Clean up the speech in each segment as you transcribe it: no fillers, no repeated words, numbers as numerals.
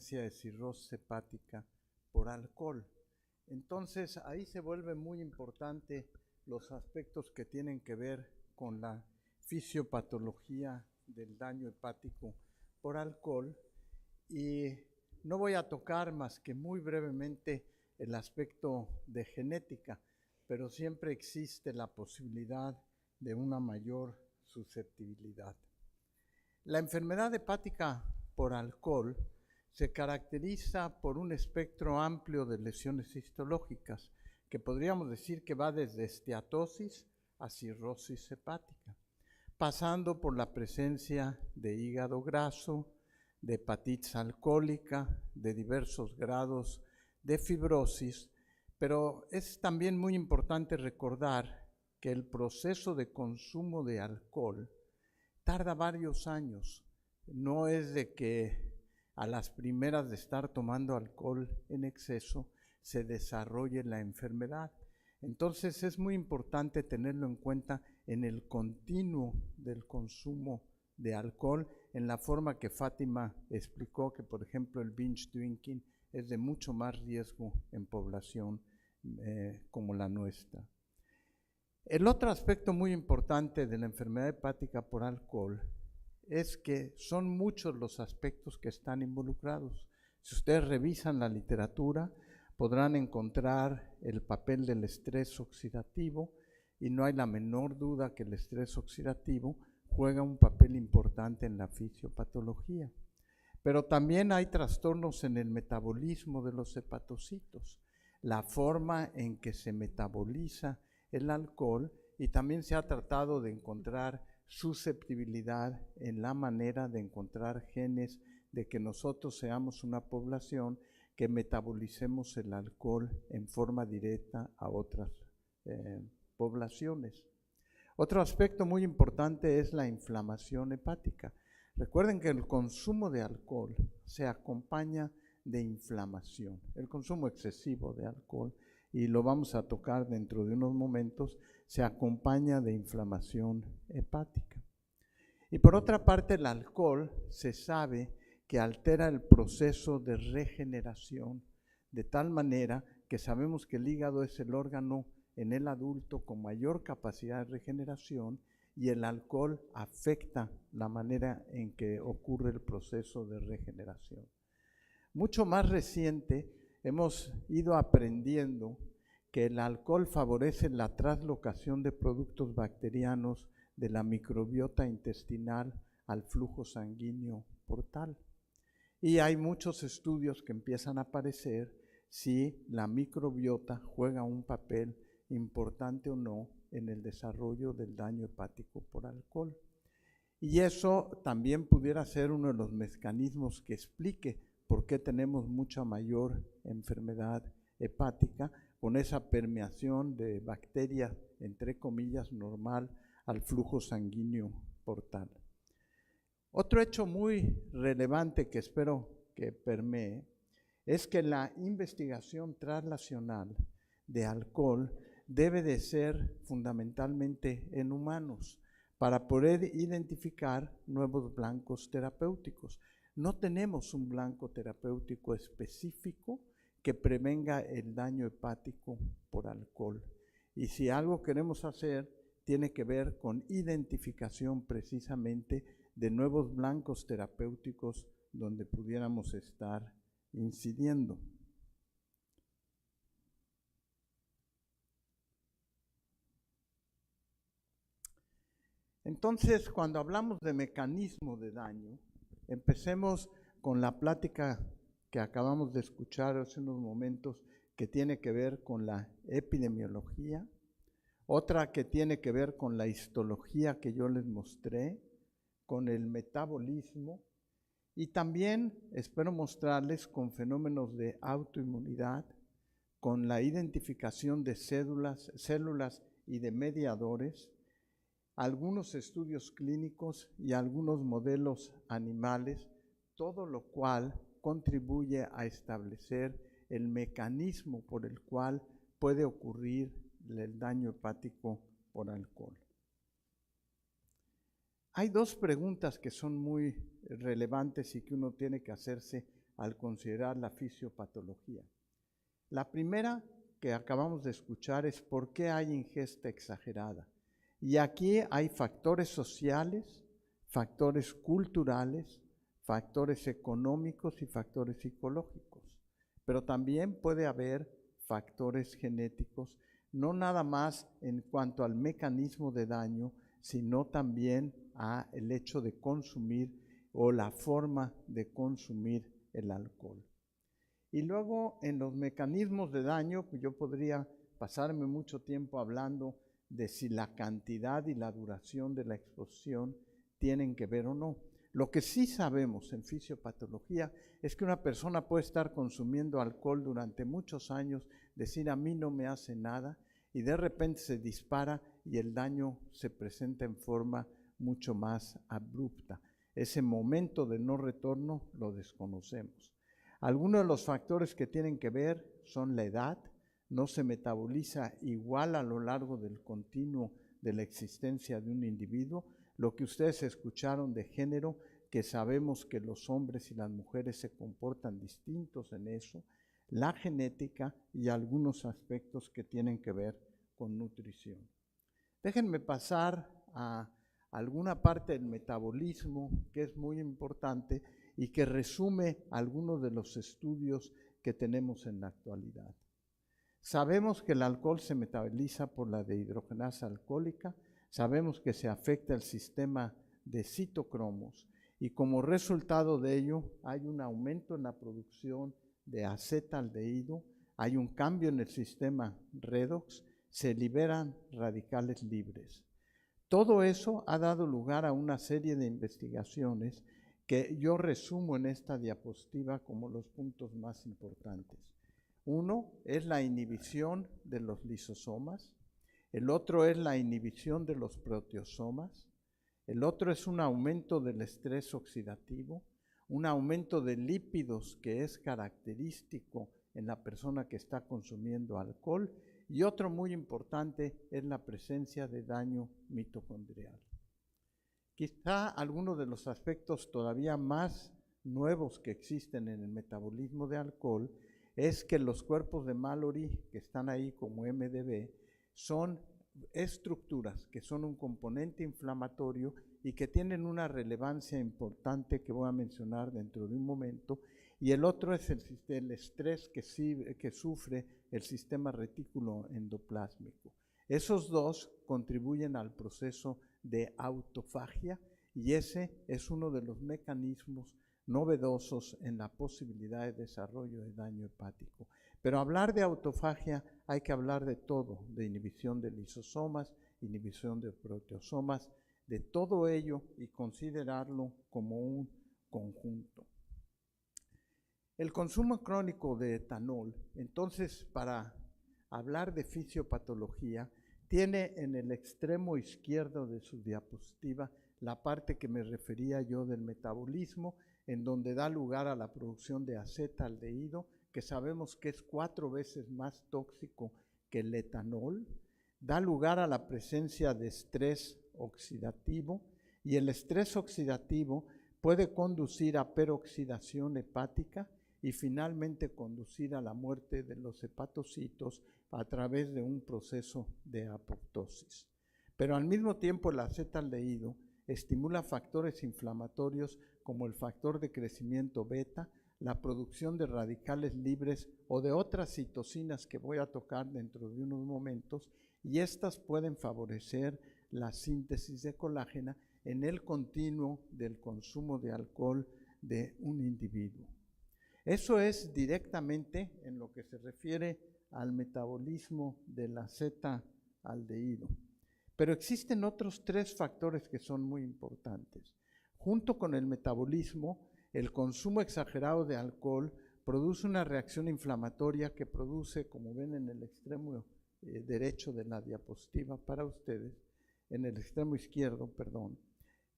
presencia de cirrosis hepática por alcohol. Entonces, ahí se vuelve muy importante los aspectos que tienen que ver con la fisiopatología del daño hepático por alcohol, y no voy a tocar más que muy brevemente el aspecto de genética, pero siempre existe la posibilidad de una mayor susceptibilidad. La enfermedad hepática por alcohol se caracteriza por un espectro amplio de lesiones histológicas, que podríamos decir que va desde esteatosis a cirrosis hepática, pasando por la presencia de hígado graso, de hepatitis alcohólica, de diversos grados de fibrosis, pero es también muy importante recordar que el proceso de consumo de alcohol tarda varios años. No es de que a las primeras de estar tomando alcohol en exceso se desarrolle la enfermedad. Entonces es muy importante tenerlo en cuenta en el continuo del consumo de alcohol, en la forma que Fátima explicó, que por ejemplo el binge drinking es de mucho más riesgo en población como la nuestra. El otro aspecto muy importante de la enfermedad hepática por alcohol es que son muchos los aspectos que están involucrados. Si ustedes revisan la literatura, podrán encontrar el papel del estrés oxidativo, y no hay la menor duda que el estrés oxidativo juega un papel importante en la fisiopatología. Pero también hay trastornos en el metabolismo de los hepatocitos, la forma en que se metaboliza el alcohol, y también se ha tratado de encontrar susceptibilidad en la manera de encontrar genes de que nosotros seamos una población que metabolicemos el alcohol en forma directa a otras poblaciones. Otro aspecto muy importante es la inflamación hepática. Recuerden que el consumo de alcohol se acompaña de inflamación, el consumo excesivo de alcohol, y lo vamos a tocar dentro de unos momentos, se acompaña de inflamación hepática. Y por otra parte, el alcohol se sabe que altera el proceso de regeneración, de tal manera que sabemos que el hígado es el órgano en el adulto con mayor capacidad de regeneración, y el alcohol afecta la manera en que ocurre el proceso de regeneración. Mucho más reciente, hemos ido aprendiendo que el alcohol favorece la translocación de productos bacterianos de la microbiota intestinal al flujo sanguíneo portal. Y hay muchos estudios que empiezan a aparecer si la microbiota juega un papel importante o no en el desarrollo del daño hepático por alcohol. Y eso también pudiera ser uno de los mecanismos que explique por qué tenemos mucha mayor enfermedad hepática, con esa permeación de bacterias, entre comillas, normal al flujo sanguíneo portal. Otro hecho muy relevante que espero que permee es que la investigación translacional de alcohol debe de ser fundamentalmente en humanos para poder identificar nuevos blancos terapéuticos. No tenemos un blanco terapéutico específico que prevenga el daño hepático por alcohol. Y si algo queremos hacer, tiene que ver con identificación precisamente de nuevos blancos terapéuticos donde pudiéramos estar incidiendo. Entonces, cuando hablamos de mecanismo de daño, empecemos con la plática que acabamos de escuchar hace unos momentos, que tiene que ver con la epidemiología, otra que tiene que ver con la histología que yo les mostré, con el metabolismo, y también espero mostrarles con fenómenos de autoinmunidad, con la identificación de células y de mediadores, algunos estudios clínicos y algunos modelos animales, todo lo cual contribuye a establecer el mecanismo por el cual puede ocurrir el daño hepático por alcohol. Hay dos preguntas que son muy relevantes y que uno tiene que hacerse al considerar la fisiopatología. La primera que acabamos de escuchar es por qué hay ingesta exagerada. Y aquí hay factores sociales, factores culturales, factores económicos y factores psicológicos. Pero también puede haber factores genéticos, no nada más en cuanto al mecanismo de daño, sino también al hecho de consumir o la forma de consumir el alcohol. Y luego en los mecanismos de daño, pues yo podría pasarme mucho tiempo hablando de si la cantidad y la duración de la exposición tienen que ver o no. Lo que sí sabemos en fisiopatología es que una persona puede estar consumiendo alcohol durante muchos años, decir a mí no me hace nada, y de repente se dispara y el daño se presenta en forma mucho más abrupta. Ese momento de no retorno lo desconocemos. Algunos de los factores que tienen que ver son la edad, no se metaboliza igual a lo largo del continuo de la existencia de un individuo. Lo que ustedes escucharon de género, que sabemos que los hombres y las mujeres se comportan distintos en eso, la genética y algunos aspectos que tienen que ver con nutrición. Déjenme pasar a alguna parte del metabolismo que es muy importante y que resume algunos de los estudios que tenemos en la actualidad. Sabemos que el alcohol se metaboliza por la deshidrogenasa alcohólica, sabemos que se afecta el sistema de citocromos y como resultado de ello hay un aumento en la producción de acetaldehído, hay un cambio en el sistema redox, se liberan radicales libres. Todo eso ha dado lugar a una serie de investigaciones que yo resumo en esta diapositiva como los puntos más importantes. Uno es la inhibición de los lisosomas, el otro es la inhibición de los proteosomas, el otro es un aumento del estrés oxidativo, un aumento de lípidos que es característico en la persona que está consumiendo alcohol, y otro muy importante es la presencia de daño mitocondrial. Quizá algunos de los aspectos todavía más nuevos que existen en el metabolismo de alcohol es que los cuerpos de Mallory, que están ahí como MDB, son estructuras que son un componente inflamatorio y que tienen una relevancia importante que voy a mencionar dentro de un momento, y el otro es el estrés que sufre el sistema retículo endoplásmico. Esos dos contribuyen al proceso de autofagia y ese es uno de los mecanismos novedosos en la posibilidad de desarrollo de daño hepático. Pero hablar de autofagia hay que hablar de todo, de inhibición de lisosomas, inhibición de proteosomas, de todo ello y considerarlo como un conjunto. El consumo crónico de etanol, entonces, para hablar de fisiopatología, tiene en el extremo izquierdo de su diapositiva la parte que me refería yo del metabolismo, en donde da lugar a la producción de acetaldehído, que sabemos que es 4 veces más tóxico que el etanol, da lugar a la presencia de estrés oxidativo, y el estrés oxidativo puede conducir a peroxidación hepática y finalmente conducir a la muerte de los hepatocitos a través de un proceso de apoptosis. Pero al mismo tiempo el acetaldehído estimula factores inflamatorios como el factor de crecimiento beta, la producción de radicales libres o de otras citocinas que voy a tocar dentro de unos momentos, y estas pueden favorecer la síntesis de colágeno en el continuo del consumo de alcohol de un individuo. Eso es directamente en lo que se refiere al metabolismo del acetaldehído. Pero existen otros 3 factores que son muy importantes. Junto con el metabolismo, el consumo exagerado de alcohol produce una reacción inflamatoria que produce, como ven en el extremo derecho de la diapositiva para ustedes, en el extremo izquierdo, perdón,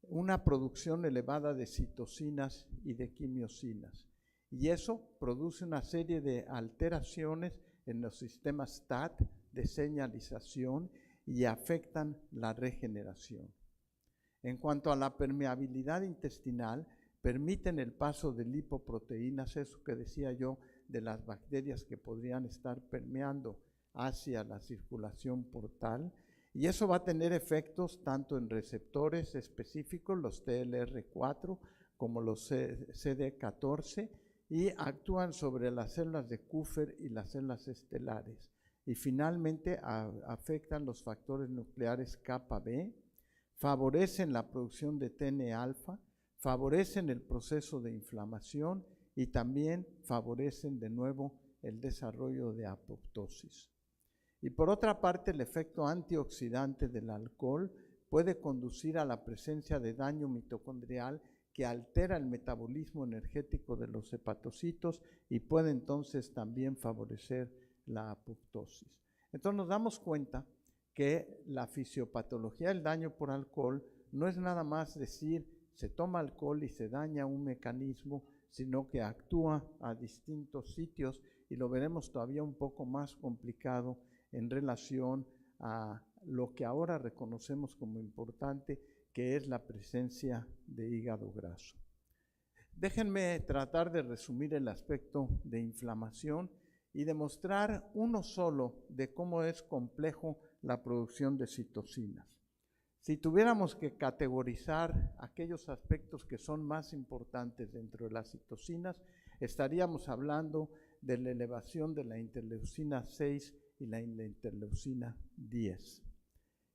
una producción elevada de citocinas y de quimiosinas. Y eso produce una serie de alteraciones en los sistemas TAT de señalización y afectan la regeneración. En cuanto a la permeabilidad intestinal, permiten el paso de lipoproteínas, eso que decía yo, de las bacterias que podrían estar permeando hacia la circulación portal, y eso va a tener efectos tanto en receptores específicos, los TLR4, como los CD14, y actúan sobre las células de Kupffer y las células estelares. Y finalmente afectan los factores nucleares kappa B, favorecen la producción de TNA-alfa, favorecen el proceso de inflamación y también favorecen de nuevo el desarrollo de apoptosis. Y por otra parte, el efecto antioxidante del alcohol puede conducir a la presencia de daño mitocondrial que altera el metabolismo energético de los hepatocitos y puede entonces también favorecer la apoptosis. Entonces nos damos cuenta que la fisiopatología del daño por alcohol no es nada más decir se toma alcohol y se daña un mecanismo, sino que actúa a distintos sitios y lo veremos todavía un poco más complicado en relación a lo que ahora reconocemos como importante, que es la presencia de hígado graso. Déjenme tratar de resumir el aspecto de inflamación y demostrar uno solo de cómo es complejo la producción de citocinas. Si tuviéramos que categorizar aquellos aspectos que son más importantes dentro de las citocinas, estaríamos hablando de la elevación de la interleucina 6 y la interleucina 10.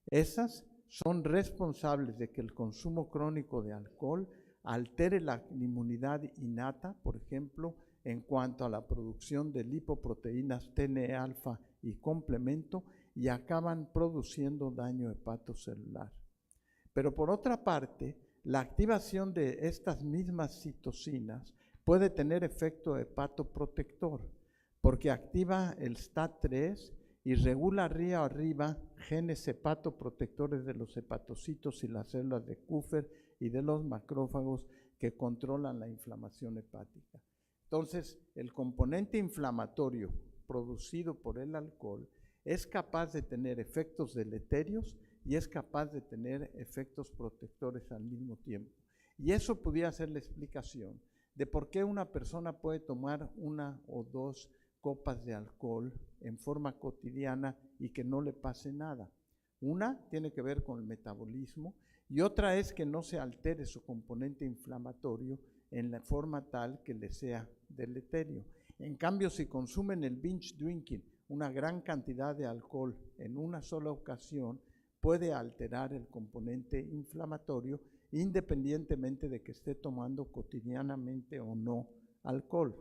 Esas son responsables de que el consumo crónico de alcohol altere la inmunidad innata, por ejemplo, en cuanto a la producción de lipoproteínas TNA-alfa y complemento, y acaban produciendo daño hepatocelular. Pero por otra parte, la activación de estas mismas citocinas puede tener efecto hepatoprotector, porque activa el STAT3 y regula arriba genes hepatoprotectores de los hepatocitos y las células de Kupffer y de los macrófagos que controlan la inflamación hepática. Entonces, el componente inflamatorio producido por el alcohol es capaz de tener efectos deleterios y es capaz de tener efectos protectores al mismo tiempo. Y eso pudiera ser la explicación de por qué una persona puede tomar 1 o 2 copas de alcohol en forma cotidiana y que no le pase nada. Una tiene que ver con el metabolismo y otra es que no se altere su componente inflamatorio en la forma tal que le sea deleterio. En cambio, si consumen el binge drinking, una gran cantidad de alcohol en una sola ocasión, puede alterar el componente inflamatorio independientemente de que esté tomando cotidianamente o no alcohol.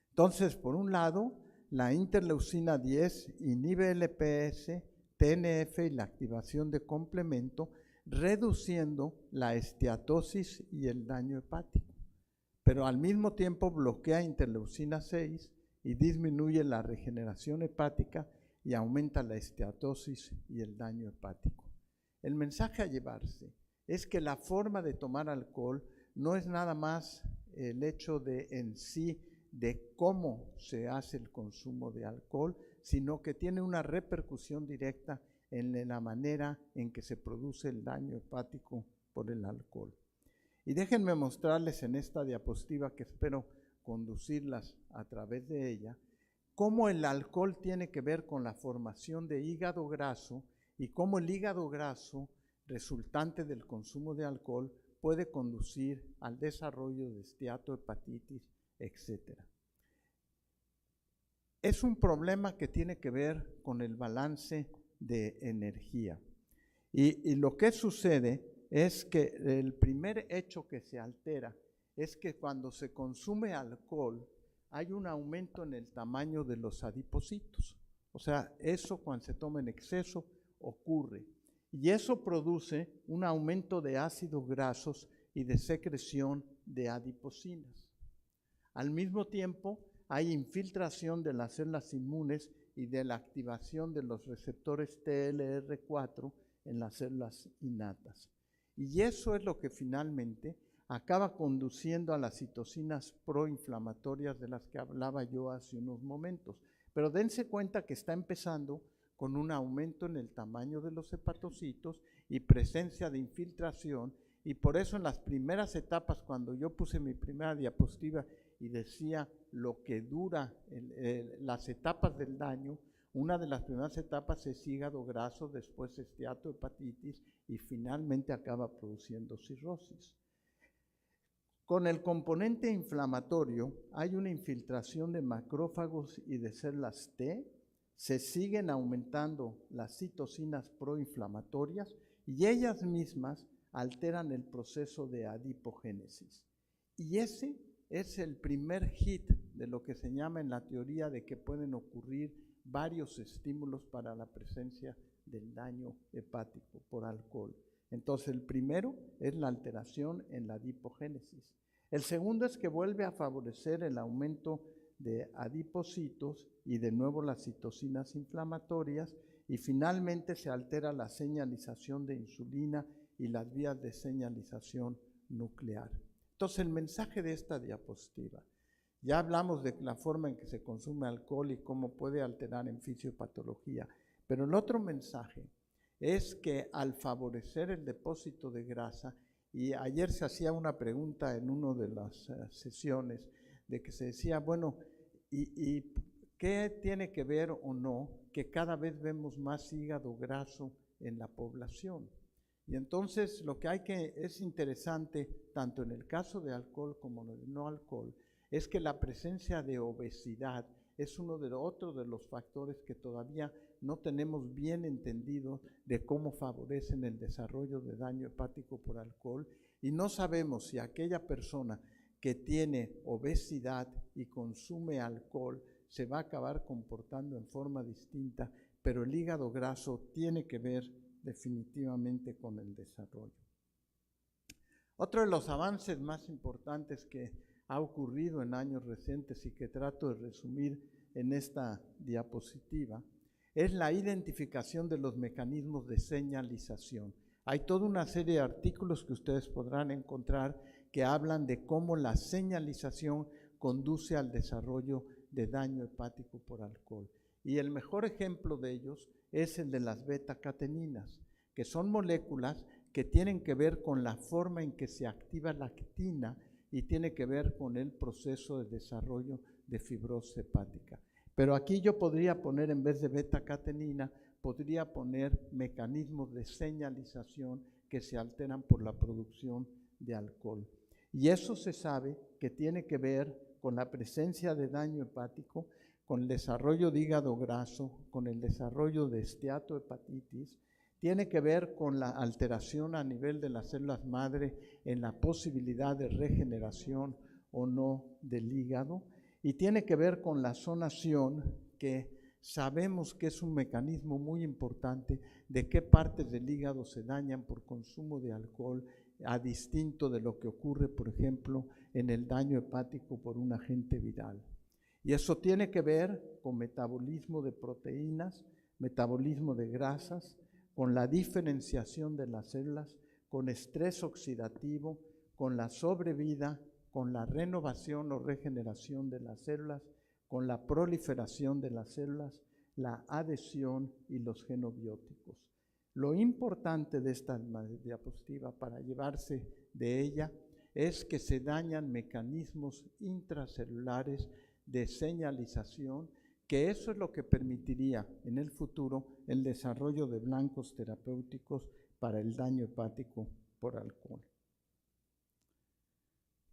Entonces, por un lado, la interleucina 10 inhibe el LPS, TNF y la activación de complemento, reduciendo la esteatosis y el daño hepático, pero al mismo tiempo bloquea interleucina 6 y disminuye la regeneración hepática y aumenta la esteatosis y el daño hepático. El mensaje a llevarse es que la forma de tomar alcohol no es nada más el hecho de en sí de cómo se hace el consumo de alcohol, sino que tiene una repercusión directa en la manera en que se produce el daño hepático por el alcohol. Y déjenme mostrarles en esta diapositiva, que espero conducirlas a través de ella, cómo el alcohol tiene que ver con la formación de hígado graso y cómo el hígado graso resultante del consumo de alcohol puede conducir al desarrollo de esteatohepatitis, etc. Es un problema que tiene que ver con el balance de energía. Y lo que sucede es que el primer hecho que se altera es que cuando se consume alcohol hay un aumento en el tamaño de los adipocitos. O sea, eso cuando se toma en exceso ocurre. Y eso produce un aumento de ácidos grasos y de secreción de adipocinas. Al mismo tiempo, hay infiltración de las células inmunes y de la activación de los receptores TLR4 en las células innatas. Y eso es lo que finalmente acaba conduciendo a las citocinas proinflamatorias de las que hablaba yo hace unos momentos. Pero dense cuenta que está empezando con un aumento en el tamaño de los hepatocitos y presencia de infiltración, Y por eso en las primeras etapas, cuando yo puse mi primera diapositiva y decía lo que dura las etapas del daño, una de las primeras etapas es hígado graso, después esteatohepatitis y finalmente acaba produciendo cirrosis. Con el componente inflamatorio hay una infiltración de macrófagos y de células T, se siguen aumentando las citocinas proinflamatorias y ellas mismas alteran el proceso de adipogénesis. Y ese es el primer hit de lo que se llama en la teoría de que pueden ocurrir varios estímulos para la presencia del daño hepático por alcohol. Entonces, el primero es la alteración en la adipogénesis. El segundo es que vuelve a favorecer el aumento de adipocitos y de nuevo las citocinas inflamatorias y finalmente se altera la señalización de insulina y las vías de señalización nuclear. Entonces, el mensaje de esta diapositiva, ya hablamos de la forma en que se consume alcohol y cómo puede alterar en fisiopatología, pero el otro mensaje es que al favorecer el depósito de grasa, y ayer se hacía una pregunta en una de las sesiones de que se decía, bueno, ¿y qué tiene que ver o no que cada vez vemos más hígado graso en la población? Y entonces lo que es interesante, tanto en el caso de alcohol como en el no alcohol, es que la presencia de obesidad es otro de los factores que todavía no tenemos bien entendido de cómo favorecen el desarrollo de daño hepático por alcohol, y no sabemos si aquella persona que tiene obesidad y consume alcohol se va a acabar comportando en forma distinta, pero el hígado graso tiene que ver definitivamente con el desarrollo. Otro de los avances más importantes que ha ocurrido en años recientes y que trato de resumir en esta diapositiva es la identificación de los mecanismos de señalización. Hay toda una serie de artículos que ustedes podrán encontrar que hablan de cómo la señalización conduce al desarrollo de daño hepático por alcohol. Y el mejor ejemplo de ellos es el de las beta-cateninas, que son moléculas que tienen que ver con la forma en que se activa la actina y tiene que ver con el proceso de desarrollo de fibrosis hepática. Pero aquí yo podría poner, en vez de beta-catenina, podría poner mecanismos de señalización que se alteran por la producción de alcohol. Y eso se sabe que tiene que ver con la presencia de daño hepático, con el desarrollo de hígado graso, con el desarrollo de esteatohepatitis, tiene que ver con la alteración a nivel de las células madre en la posibilidad de regeneración o no del hígado, y tiene que ver con la zonación, que sabemos que es un mecanismo muy importante de qué partes del hígado se dañan por consumo de alcohol, a distinto de lo que ocurre, por ejemplo, en el daño hepático por un agente viral. Y eso tiene que ver con metabolismo de proteínas, metabolismo de grasas, con la diferenciación de las células, con estrés oxidativo, con la sobrevida, con la renovación o regeneración de las células, con la proliferación de las células, la adhesión y los genobióticos. Lo importante de esta diapositiva para llevarse de ella es que se dañan mecanismos intracelulares de señalización, que eso es lo que permitiría en el futuro el desarrollo de blancos terapéuticos para el daño hepático por alcohol.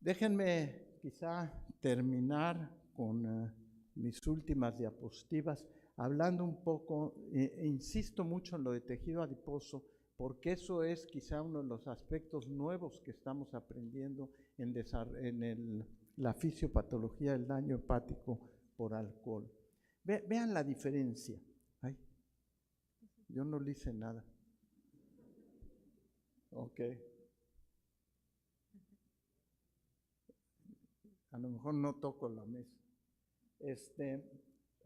Déjenme quizá terminar con mis últimas diapositivas hablando un poco, insisto mucho en lo de tejido adiposo, porque eso es quizá uno de los aspectos nuevos que estamos aprendiendo en la fisiopatología del daño hepático por alcohol. Vean la diferencia. Ay, yo no le hice nada. Ok. A lo mejor no toco la mesa.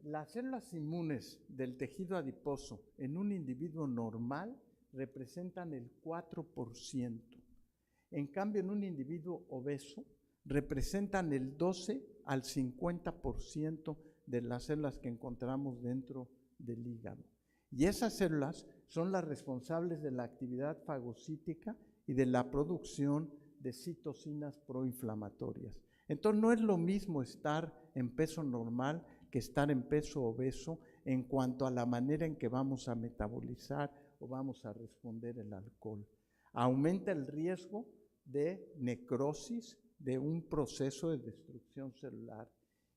Las células inmunes del tejido adiposo en un individuo normal representan el 4%. En cambio, en un individuo obeso representan el 12 al 50% de las células que encontramos dentro del hígado. Y esas células son las responsables de la actividad fagocítica y de la producción de citocinas proinflamatorias. Entonces no es lo mismo estar en peso normal que estar en peso obeso en cuanto a la manera en que vamos a metabolizar o vamos a responder el alcohol. Aumenta el riesgo de necrosis, de un proceso de destrucción celular.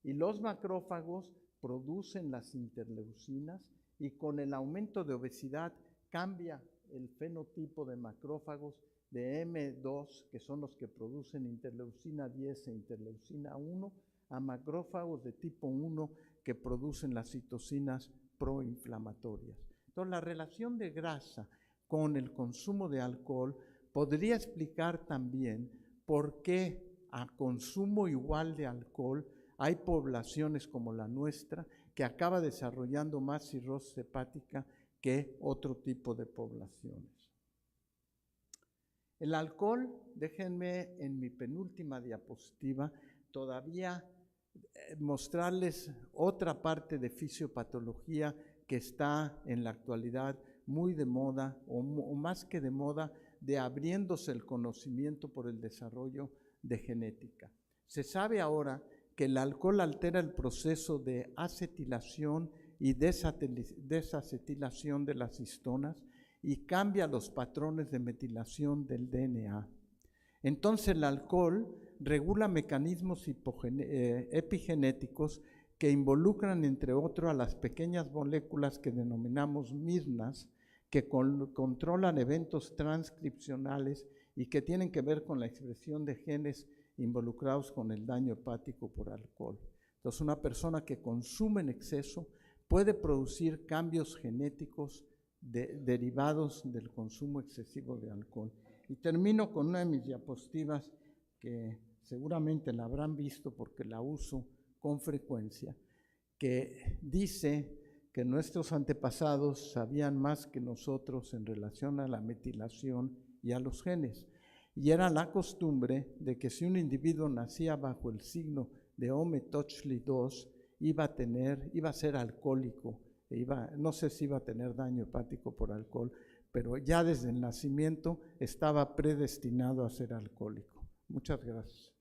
Y los macrófagos producen las interleucinas y con el aumento de obesidad cambia el fenotipo de macrófagos de M2, que son los que producen interleucina 10 e interleucina 1, a macrófagos de tipo 1 que producen las citocinas proinflamatorias. Entonces, la relación de grasa con el consumo de alcohol podría explicar también por qué a consumo igual de alcohol hay poblaciones como la nuestra que acaba desarrollando más cirrosis hepática que otro tipo de poblaciones. El alcohol, déjenme en mi penúltima diapositiva todavía mostrarles otra parte de fisiopatología que está en la actualidad muy de moda, o más que de moda, de abriéndose el conocimiento por el desarrollo de genética. Se sabe ahora que el alcohol altera el proceso de acetilación y desacetilación de las histonas y cambia los patrones de metilación del DNA. Entonces el alcohol regula mecanismos epigenéticos que involucran, entre otros, a las pequeñas moléculas que denominamos mirnas, que controlan eventos transcripcionales y que tienen que ver con la expresión de genes involucrados con el daño hepático por alcohol. Entonces, una persona que consume en exceso puede producir cambios genéticos derivados del consumo excesivo de alcohol. Y termino con una de mis diapositivas que seguramente la habrán visto porque la uso con frecuencia, que dice que nuestros antepasados sabían más que nosotros en relación a la metilación y a los genes. Y era la costumbre de que si un individuo nacía bajo el signo de Ome-Tochli-2, iba a ser alcohólico, no sé si iba a tener daño hepático por alcohol, pero ya desde el nacimiento estaba predestinado a ser alcohólico. Muchas gracias.